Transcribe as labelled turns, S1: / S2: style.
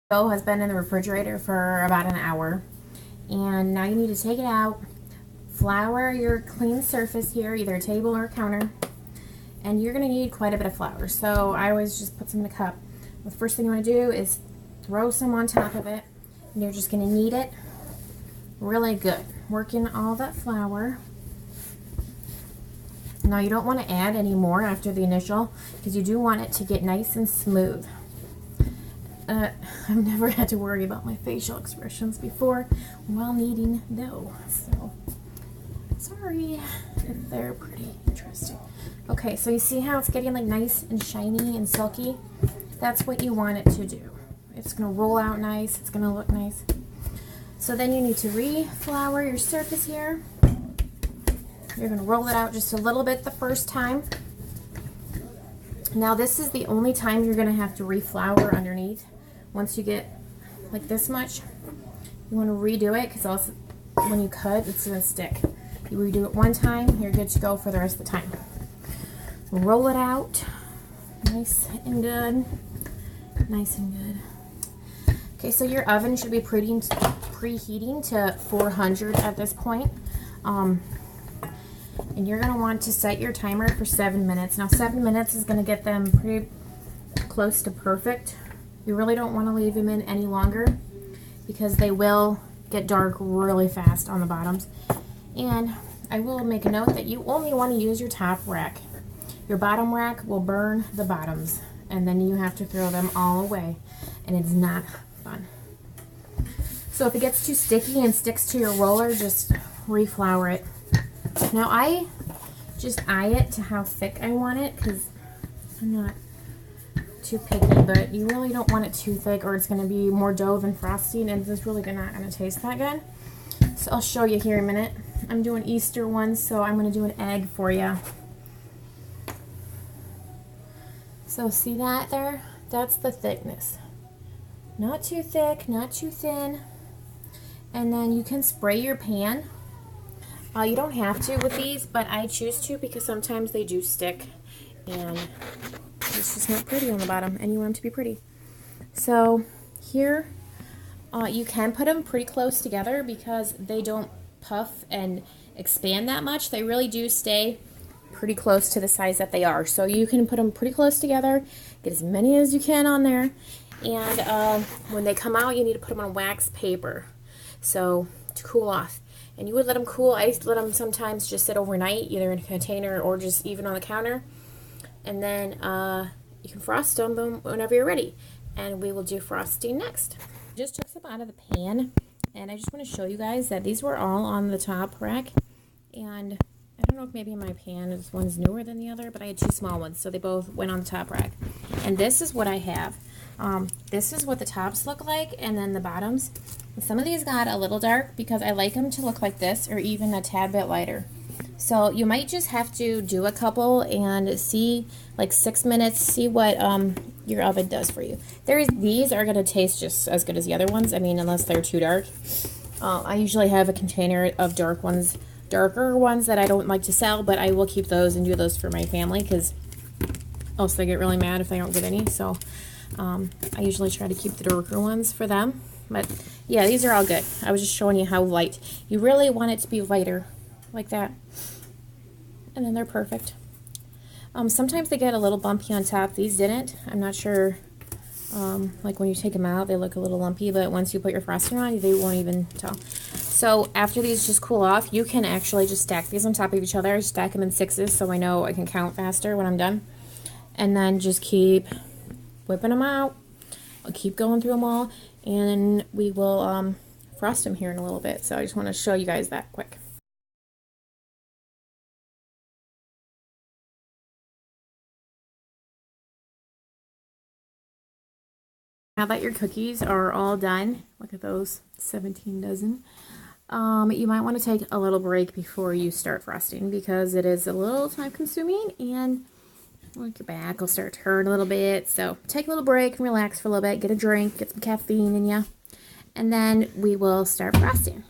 S1: Dough has been in the refrigerator for about an hour, and now you need to take it out, flour your clean surface here, either a table or a counter, and you're going to need quite a bit of flour, so I always just put some in a cup. The first thing you want to do is throw some on top of it, and you're just going to knead it really good, working all that flour. Now you don't want to add any more after the initial, because you do want it to get nice and smooth. I've never had to worry about my facial expressions before while kneading dough, so sorry if they're pretty interesting. Okay, so you see how it's getting like nice and shiny and silky? That's what you want it to do. It's gonna roll out nice, it's gonna look nice. So then you need to re-flour your surface here. You're gonna roll it out just a little bit the first time. Now this is the only time you're gonna have to re-flour underneath. Once you get like this much, you want to redo it, because else when you cut, it's going to stick. You redo it one time, you're good to go for the rest of the time. Roll it out, nice and good, nice and good. Okay, so your oven should be preheating to 400 at this point. And you're going to want to set your timer for 7 minutes. Now 7 minutes is going to get them pretty close to perfect. You really don't want to leave them in any longer, because they will get dark really fast on the bottoms. And I will make a note that you only want to use your top rack. Your bottom rack will burn the bottoms, and then you have to throw them all away, and it's not fun. So if it gets too sticky and sticks to your roller, just re-flour it. Now I just eye it to how thick I want it, because I'm not too picky, but you really don't want it too thick, or it's going to be more dough than frosting, and it's really not going to taste that good. So I'll show you here in a minute. I'm doing Easter ones, so I'm going to do an egg for you. So see that there? That's the thickness. Not too thick, not too thin. And then you can spray your pan. You don't have to with these, but I choose to because sometimes they do stick, and it's just not pretty on the bottom, and you want them to be pretty. So here, you can put them pretty close together because they don't puff and expand that much. They really do stay pretty close to the size that they are. So you can put them pretty close together, get as many as you can on there, and when they come out, you need to put them on wax paper, so to cool off. And you would let them cool. I used to let them sometimes just sit overnight, either in a container or just even on the counter. And then you can frost them whenever you're ready. And we will do frosting next. Just took some out of the pan, and I just want to show you guys that these were all on the top rack. And I don't know if maybe my pan is one's newer than the other, but I had two small ones, so they both went on the top rack. And this is what I have. This is what the tops look like, and then the bottoms. Some of these got a little dark because I like them to look like this, or even a tad bit lighter. So you might just have to do a couple and see, like 6 minutes, see what your oven does for you. These are going to taste just as good as the other ones, I mean, unless they're too dark. I usually have a container of darker ones that I don't like to sell, but I will keep those and do those for my family, because else they get really mad if I don't get any. So I usually try to keep the darker ones for them. But yeah, these are all good. I was just showing you how light. You really want it to be lighter, like that. And then they're perfect. Sometimes they get a little bumpy on top. These didn't. I'm not sure. Like when you take them out, they look a little lumpy, but once you put your frosting on, they won't even tell. So after these just cool off, you can actually just stack these on top of each other. Stack them in 6s so I know I can count faster when I'm done. And then just keep whipping them out. I'll keep going through them all, and we will frost them here in a little bit. So I just want to show you guys that quick. Now that your cookies are all done, look at those 17 dozen, you might want to take a little break before you start frosting, because it is a little time consuming, and like your back will start to hurt a little bit. So take a little break and relax for a little bit, get a drink, get some caffeine in you, and then we will start frosting.